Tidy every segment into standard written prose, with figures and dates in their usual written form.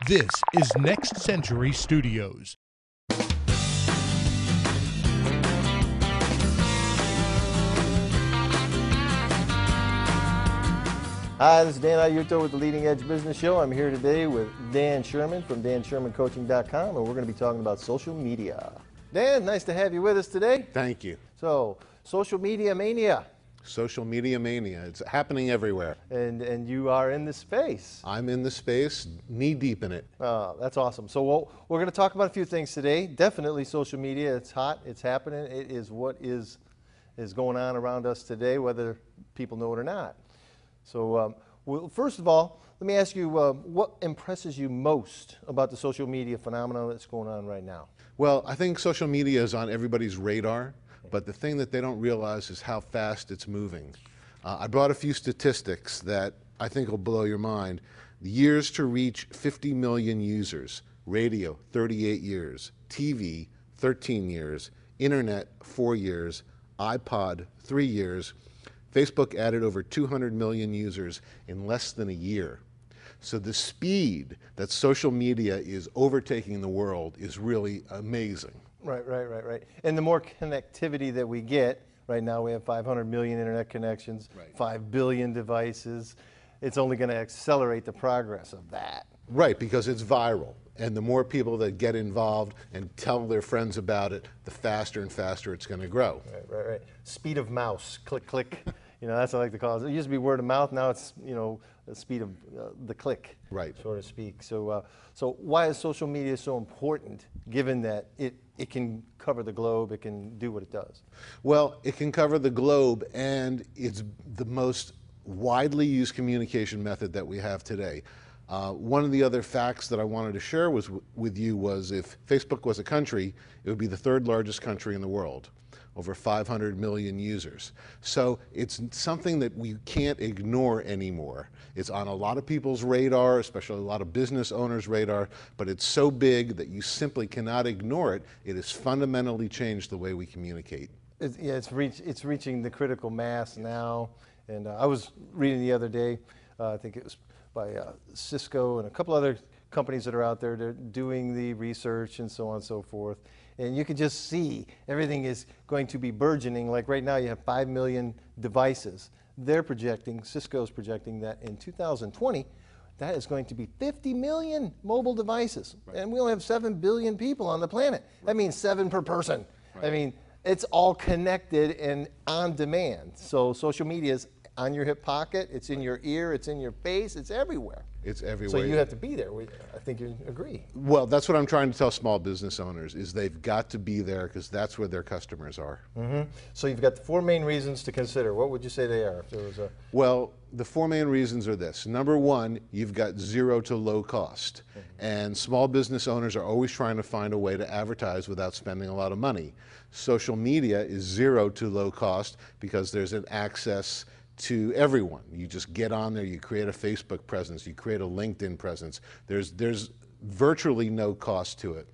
This is Next Century Studios. Hi, this is Dan Ayuto with the Leading Edge Business Show. I'm here today with Dan Sherman from DanShermanCoaching.com, and we're going to be talking about social media. Dan, nice to have you with us today. Thank you. So, social media mania. Social media mania. It's happening everywhere. And you are in the space. I'm in the space, knee deep in it. That's awesome. So we're going to talk about a few things today. Definitely social media. It's hot. It's happening. It is what is going on around us today, whether people know it or not. So, well, first of all, let me ask you, what impresses you most about the social media phenomenon that's going on right now? Well, I think social media is on everybody's radar, but the thing that they don't realize is how fast it's moving. I brought a few statistics that I think will blow your mind. The years to reach 50 million users: radio, 38 years, TV, 13 years, internet, 4 years, iPod, 3 years. Facebook added over 200 million users in less than a year. So the speed that social media is overtaking the world is really amazing. Right. And the more connectivity that we get, right now we have 500 million internet connections, 5 billion devices. It's only going to accelerate the progress of that. Right, because it's viral. And the more people that get involved and tell their friends about it, the faster and faster it's going to grow. Right. Speed of mouse, click, click. That's what I like to call it. It used to be word of mouth. Now it's, the speed of the click, right, so to speak. So why is social media so important, given that it can cover the globe, it can do what it does? Well, it can cover the globe, and it's the most widely used communication method that we have today. One of the other facts that I wanted to share with you was, if Facebook was a country, it would be the third largest country in the world, over 500 million users. So it's something that we can't ignore anymore. It's on a lot of people's radar, especially a lot of business owners' radar, but it's so big that you simply cannot ignore it. It has fundamentally changed the way we communicate. It's reaching the critical mass now. And I was reading the other day, I think it was by Cisco and a couple other companies that are out there. They're doing the research and so on and so forth. And you can just see everything is going to be burgeoning. Like right now you have 5 million devices. They're projecting, Cisco's projecting that in 2020, that is going to be 50 million mobile devices. Right. And we only have 7 billion people on the planet. Right. That means 7 per person. Right. I mean, it's all connected and on demand. So social media is on your hip pocket, it's in your ear, it's in your face, it's everywhere. It's everywhere. So you have to be there. I think you agree. Well, that's what I'm trying to tell small business owners, is they've got to be there, because that's where their customers are. Mm-hmm. So you've got the 4 main reasons to consider. What would you say they are? If there was a... Well, the 4 main reasons are this. Number 1, you've got zero to low cost. Mm-hmm. And small business owners are always trying to find a way to advertise without spending a lot of money. Social media is zero to low cost because there's an access to everyone. You just get on there, you create a Facebook presence, you create a LinkedIn presence. There's virtually no cost to it.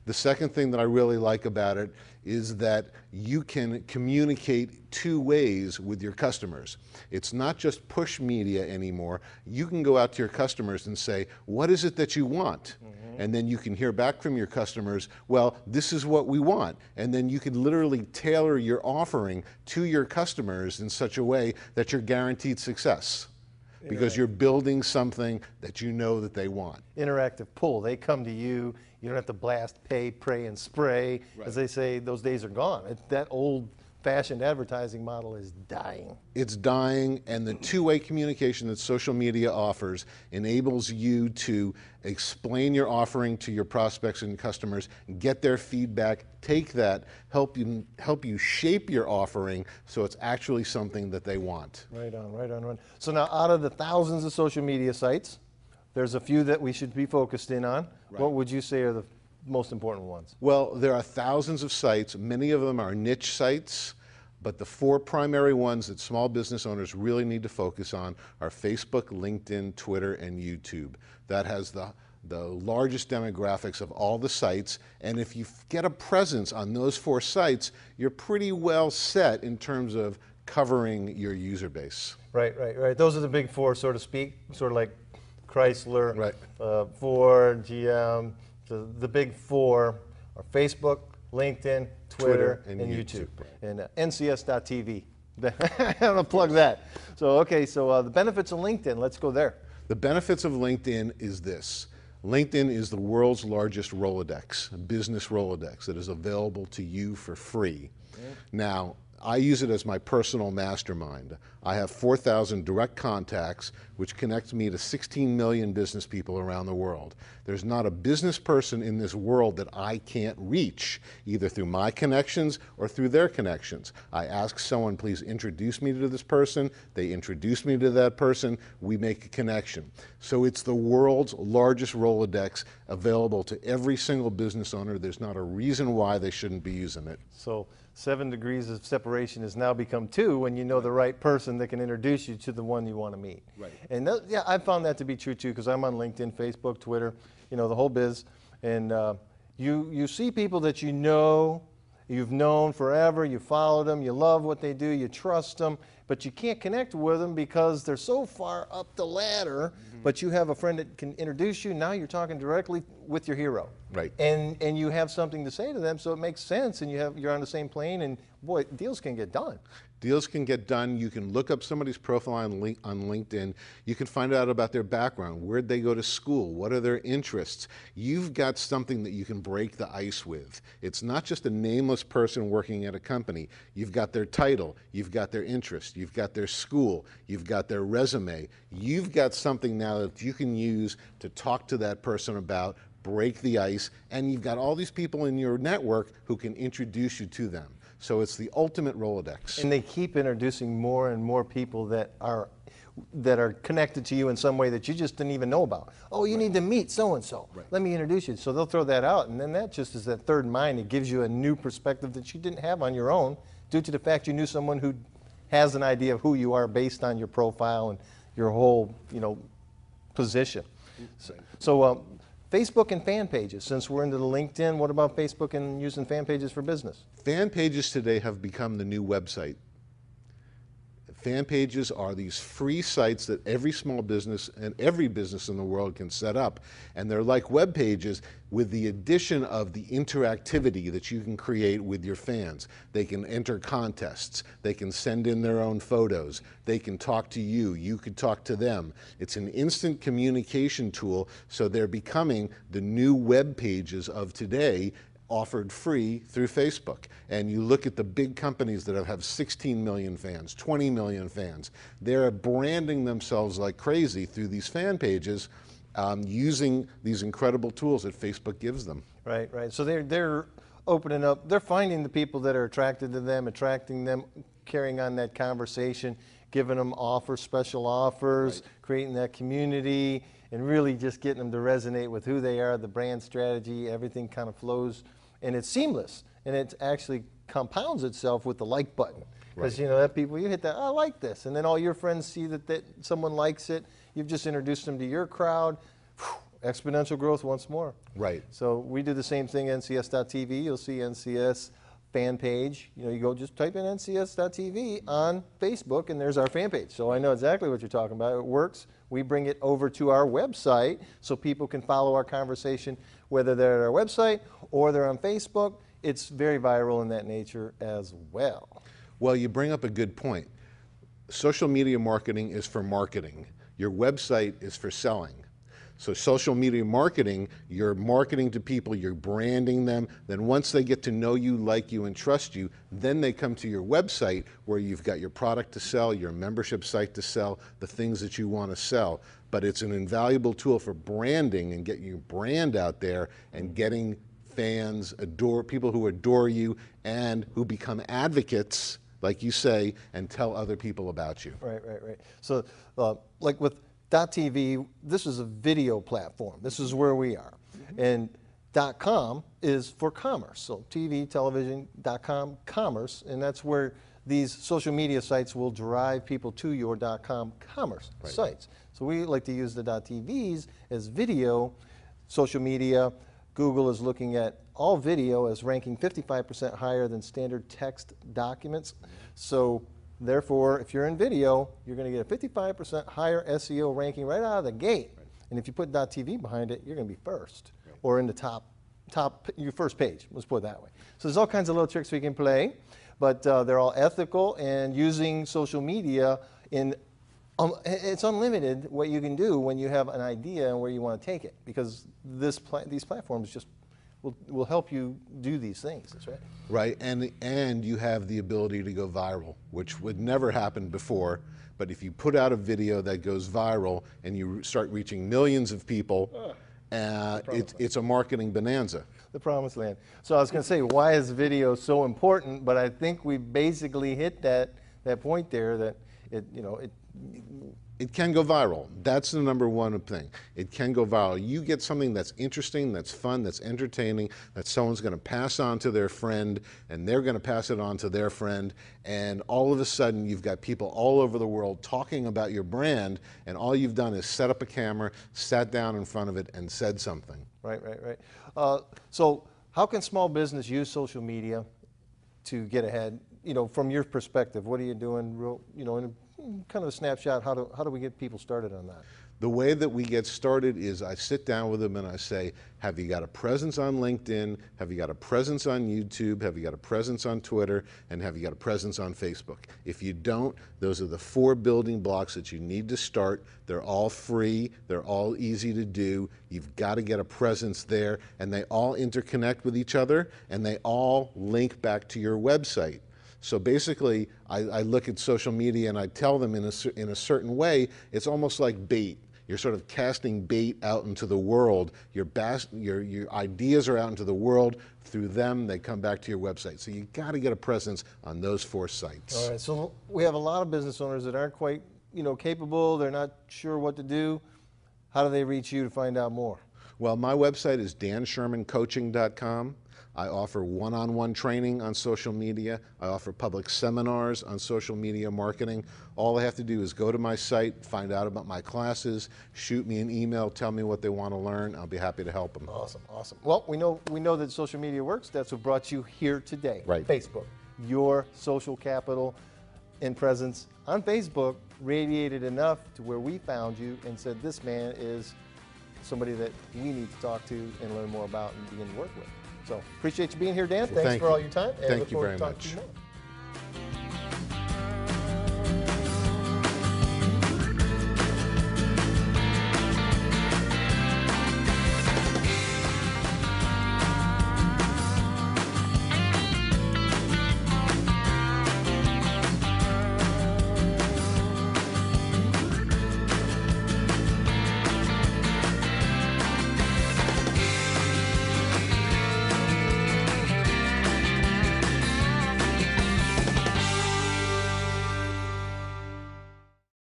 The second thing that I really like about it is that you can communicate 2 ways with your customers. It's not just push media anymore. You can go out to your customers and say, what is it that you want? Mm-hmm. And then you can hear back from your customers, well, this is what we want. And then you can literally tailor your offering to your customers in such a way that you're guaranteed success. Because you're building something that you know that they want. Interactive pull. They come to you. You don't have to blast, pay, pray, and spray. Right. As they say, those days are gone. That old-fashioned advertising model is dying. It's dying, and the 2-way communication that social media offers enables you to explain your offering to your prospects and customers, get their feedback, take that, help you shape your offering so it's actually something that they want. Right on. So now, out of the thousands of social media sites, there's a few that we should be focused in on. Right. What would you say are the most important ones? Well, there are thousands of sites. Many of them are niche sites. But the 4 primary ones that small business owners really need to focus on are Facebook, LinkedIn, Twitter, and YouTube. That has the largest demographics of all the sites, and if you get a presence on those 4 sites, you're pretty well set in terms of covering your user base. Right. Those are the big 4, so to speak, sort of like Chrysler, Right. Ford, GM, the big four are Facebook, LinkedIn, Twitter and YouTube. And NCS.TV. I'm going to plug that. So, okay, so the benefits of LinkedIn, let's go there. The benefits of LinkedIn is this. LinkedIn is the world's largest Rolodex, a business Rolodex that is available to you for free. Now, I use it as my personal mastermind. I have 4,000 direct contacts, which connects me to 16 million business people around the world. There's not a business person in this world that I can't reach, either through my connections or through their connections. I ask someone, please introduce me to this person. They introduce me to that person. We make a connection. So it's the world's largest Rolodex available to every single business owner. There's not a reason why they shouldn't be using it. So 7 degrees of separation has now become 2 when you know the right person that can introduce you to the one you want to meet. Right. And yeah, I found that to be true too, because I'm on LinkedIn, Facebook, Twitter, you know, the whole biz. And you see people that you know, you've known forever, you follow them, you love what they do, you trust them, but you can't connect with them because they're so far up the ladder. But you have a friend that can introduce you. Now you're talking directly with your hero. Right. And you have something to say to them, so it makes sense, and you're on the same plane, and boy, deals can get done. Deals can get done. You can look up somebody's profile on LinkedIn. You can find out about their background. Where'd they go to school? What are their interests? You've got something that you can break the ice with. It's not just a nameless person working at a company. You've got their title. You've got their interest. You've got their school. You've got their resume. You've got something now that you can use to talk to that person about, break the ice, and you've got all these people in your network who can introduce you to them. So it's the ultimate Rolodex. And they keep introducing more and more people that are connected to you in some way that you just didn't even know about. Oh, you need to meet so-and-so. Let me introduce you. So they'll throw that out, and then that just is that third mind. It gives you a new perspective that you didn't have on your own due to the fact you knew someone who has an idea of who you are based on your profile and your whole, you know, position. So Facebook and fan pages. Since we're into the LinkedIn, what about Facebook and using fan pages for business? Fan pages today have become the new website. Fan pages are these free sites that every small business and every business in the world can set up. And they're like web pages with the addition of the interactivity that you can create with your fans. They can enter contests. They can send in their own photos. They can talk to you. You could talk to them. It's an instant communication tool, so they're becoming the new web pages of today, offered free through Facebook. And you look at the big companies that have 16 million fans, 20 million fans. They're branding themselves like crazy through these fan pages, using these incredible tools that Facebook gives them. Right, right. So they're opening up, they're finding the people that are attracted to them, attracting them, carrying on that conversation, giving them offers, special offers, creating that community, and really just getting them to resonate with who they are, the brand strategy, everything kind of flows. And it's seamless, and it actually compounds itself with the like button. Because you know that people, you hit that, I like this, and then all your friends see that someone likes it. You've just introduced them to your crowd. Whew, exponential growth once more. Right. So we do the same thing. NCS.TV. You'll see NCS fan page. You know, you go just type in NCS.TV on Facebook, and there's our fan page. So I know exactly what you're talking about. It works. We bring it over to our website so people can follow our conversation, whether they're at our website or they're on Facebook. It's very viral in that nature as well. Well, you bring up a good point. Social media marketing is for marketing. Your website is for selling. So social media marketing, you're marketing to people, you're branding them, then once they get to know you, like you, and trust you, then they come to your website where you've got your product to sell, your membership site to sell, the things that you want to sell. But it's an invaluable tool for branding and getting your brand out there and getting fans, people who adore you and who become advocates, like you say, and tell other people about you. Right, right, right. So like with .tv, this is a video platform. This is where we are. And .com is for commerce. So TV, television, .com, commerce, and that's where these social media sites will drive people to your .com commerce sites. So we like to use the .tvs as video, social media. Google is looking at all video as ranking 55% higher than standard text documents. So therefore, if you're in video, you're going to get a 55% higher SEO ranking right out of the gate. And if you put .tv behind it, you're going to be first, or in the top your first page. Let's put it that way. So there's all kinds of little tricks we can play, but they're all ethical, and using social media in it's unlimited what you can do when you have an idea and where you want to take it, because these platforms just will help you do these things. That's right. Right, and you have the ability to go viral, which would never happen before. But if you put out a video that goes viral and you start reaching millions of people, it's a marketing bonanza. The promised land. So I was going to say, why is video so important? But I think we basically hit that point there, that it can go viral. That's the number one thing. It can go viral. You get something that's interesting, that's fun, that's entertaining, that someone's going to pass on to their friend, and they're going to pass it on to their friend, and all of a sudden you've got people all over the world talking about your brand, and all you've done is set up a camera, sat down in front of it, and said something. Right. So how can small business use social media to get ahead? From your perspective, what are you doing in kind of a snapshot? How do we get people started on that? The way that we get started is I sit down with them and I say, have you got a presence on LinkedIn? Have you got a presence on YouTube? Have you got a presence on Twitter? And have you got a presence on Facebook? If you don't, those are the 4 building blocks that you need to start. They're all free. They're all easy to do. You've got to get a presence there, and they all interconnect with each other, and they all link back to your website. So basically, I look at social media and I tell them in a certain way, it's almost like bait. You're sort of casting bait out into the world. Your ideas are out into the world. Through them, they come back to your website. So you got to get a presence on those 4 sites. All right, so we have a lot of business owners that aren't quite capable. They're not sure what to do. How do they reach you to find out more? Well, my website is danshermancoaching.com. I offer one-on-one training on social media. I offer public seminars on social media marketing. All they have to do is go to my site, find out about my classes, shoot me an email, tell me what they want to learn. I'll be happy to help them. Awesome. Well, we know that social media works. That's what brought you here today. Right. Facebook, your social capital and presence on Facebook radiated enough to where we found you and said, this man is somebody that we need to talk to and learn more about and begin to work with. So appreciate you being here, Dan. Thanks for all your time. Thank you very much. To you more.